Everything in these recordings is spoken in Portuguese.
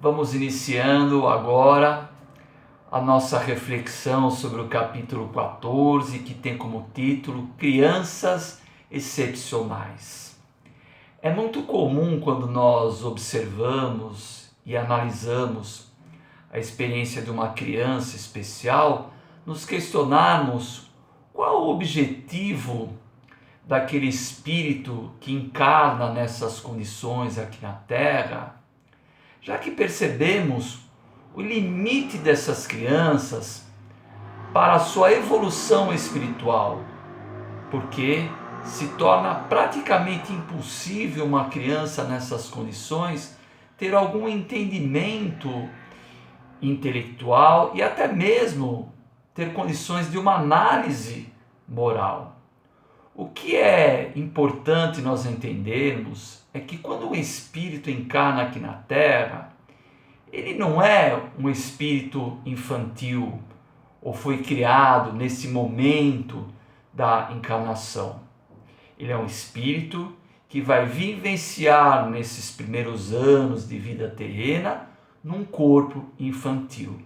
Vamos iniciando agora a nossa reflexão sobre o capítulo 14, que tem como título Crianças Excepcionais. É muito comum quando nós observamos e analisamos a experiência de uma criança especial, nos questionarmos qual o objetivo daquele espírito que encarna nessas condições aqui na Terra, já que percebemos o limite dessas crianças para a sua evolução espiritual, porque se torna praticamente impossível uma criança nessas condições ter algum entendimento intelectual e até mesmo ter condições de uma análise moral. O que é importante nós entendermos é que quando o espírito encarna aqui na Terra, ele não é um espírito infantil ou foi criado nesse momento da encarnação. Ele é um espírito que vai vivenciar nesses primeiros anos de vida terrena num corpo infantil.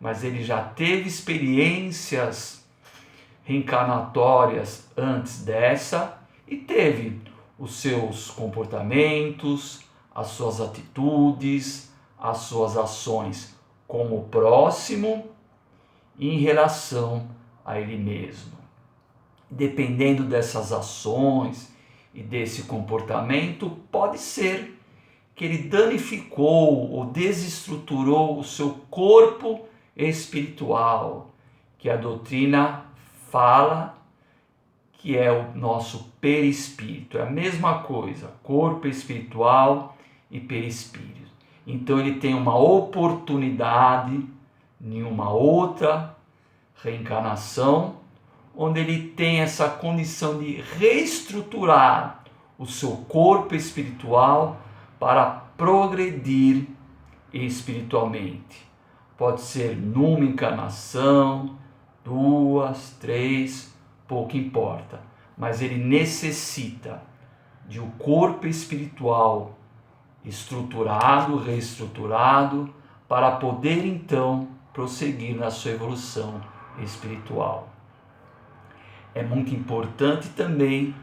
Mas ele já teve experiências reencarnatórias antes dessa e teve os seus comportamentos, as suas atitudes, as suas ações com o próximo e em relação a ele mesmo. Dependendo dessas ações e desse comportamento, pode ser que ele danificou ou desestruturou o seu corpo espiritual, que a doutrina fala que é o nosso perispírito. É a mesma coisa, corpo espiritual e perispírito. Então ele tem uma oportunidade em uma outra reencarnação, onde ele tem essa condição de reestruturar o seu corpo espiritual para progredir espiritualmente. Pode ser numa encarnação, 2, 3, pouco importa, mas ele necessita de um corpo espiritual estruturado, reestruturado, para poder então prosseguir na sua evolução espiritual. É muito importante também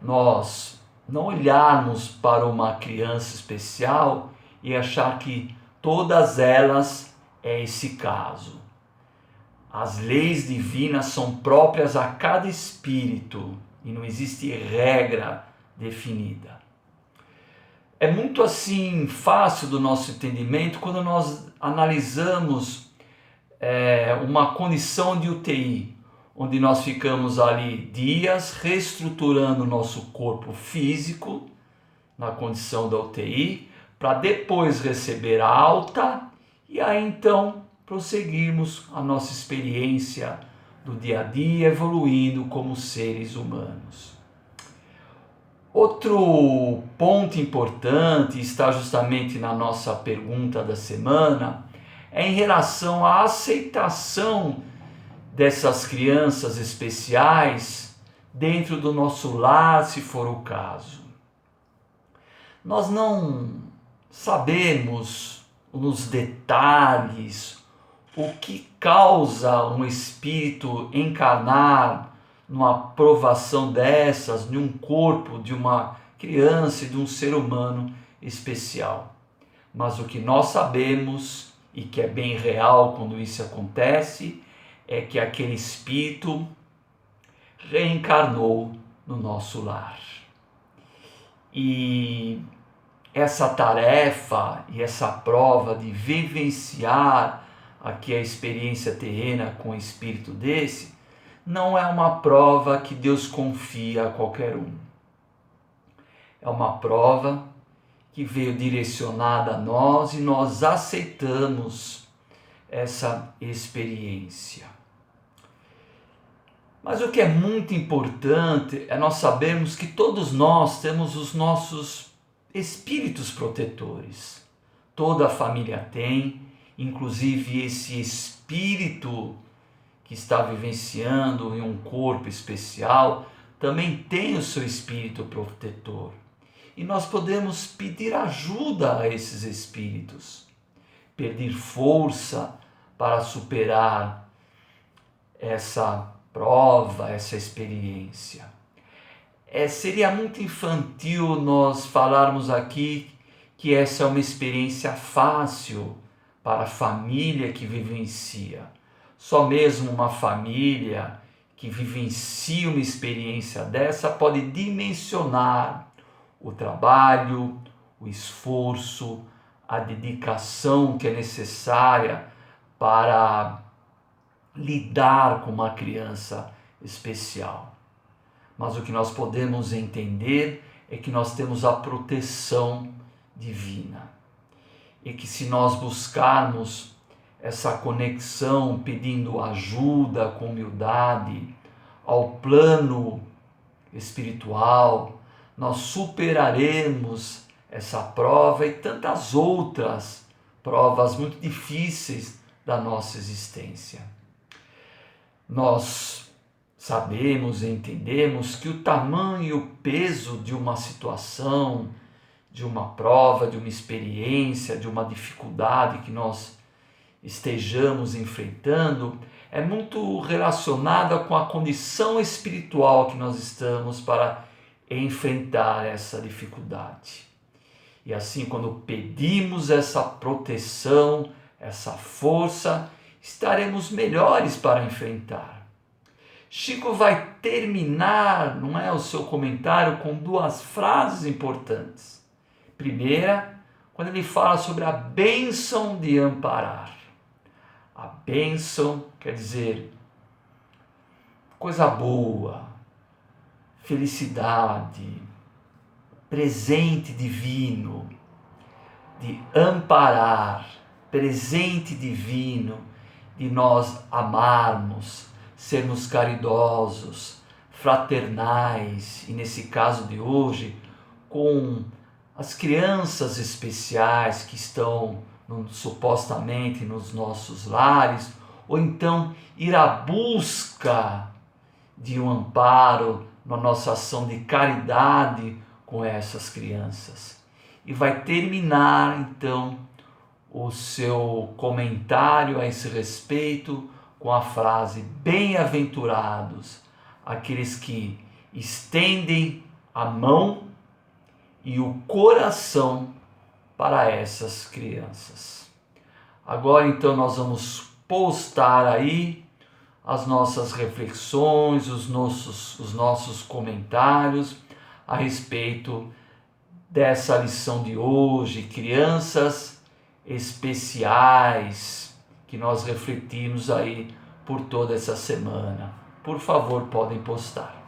nós não olharmos para uma criança especial e achar que todas elas é esse caso. As leis divinas são próprias a cada espírito e não existe regra definida. É muito assim fácil do nosso entendimento quando nós analisamos uma condição de UTI, onde nós ficamos ali dias reestruturando o nosso corpo físico na condição da UTI, para depois receber a alta e aí então prosseguirmos a nossa experiência do dia a dia, evoluindo como seres humanos. Outro ponto importante, está justamente na nossa pergunta da semana, é em relação à aceitação dessas crianças especiais dentro do nosso lar, se for o caso. Nós não sabemos nos detalhes o que causa um espírito encarnar numa provação dessas, em um corpo de uma criança e de um ser humano especial. Mas o que nós sabemos, e que é bem real quando isso acontece, é que aquele espírito reencarnou no nosso lar. E essa tarefa e essa prova de vivenciar aqui a experiência terrena com o espírito desse, não é uma prova que Deus confia a qualquer um. É uma prova que veio direcionada a nós e nós aceitamos essa experiência. Mas o que é muito importante é nós sabermos que todos nós temos os nossos espíritos protetores. Toda a família tem, inclusive esse espírito que está vivenciando em um corpo especial, também tem o seu espírito protetor. E nós podemos pedir ajuda a esses espíritos. pedir força para superar essa prova, essa experiência. Seria muito infantil nós falarmos aqui que essa é uma experiência fácil para a família que vivencia. Só mesmo uma família que vivencia uma experiência dessa pode dimensionar o trabalho, o esforço, a dedicação que é necessária para lidar com uma criança especial. Mas o que nós podemos entender é que nós temos a proteção divina. E que se nós buscarmos essa conexão, pedindo ajuda com humildade ao plano espiritual, nós superaremos essa prova e tantas outras provas muito difíceis da nossa existência. Nós sabemos e entendemos que o tamanho e o peso de uma situação, de uma prova, de uma experiência, de uma dificuldade que nós estejamos enfrentando é muito relacionada com a condição espiritual que nós estamos para enfrentar essa dificuldade. E assim, quando pedimos essa proteção, essa força, estaremos melhores para enfrentar. Chico vai terminar, não é, o seu comentário com duas frases importantes. Primeira, quando ele fala sobre a bênção de amparar. A bênção quer dizer coisa boa, felicidade, presente divino, de amparar, presente divino, de nós amarmos, sermos caridosos, fraternais, e nesse caso de hoje, com as crianças especiais que estão supostamente nos nossos lares, ou então ir à busca de um amparo na nossa ação de caridade com essas crianças. E vai terminar então o seu comentário a esse respeito com a frase: bem-aventurados aqueles que estendem a mão e o coração para essas crianças. Agora então nós vamos postar aí as nossas reflexões, os nossos comentários a respeito dessa lição de hoje, crianças especiais, que nós refletimos aí por toda essa semana. Por favor, podem postar.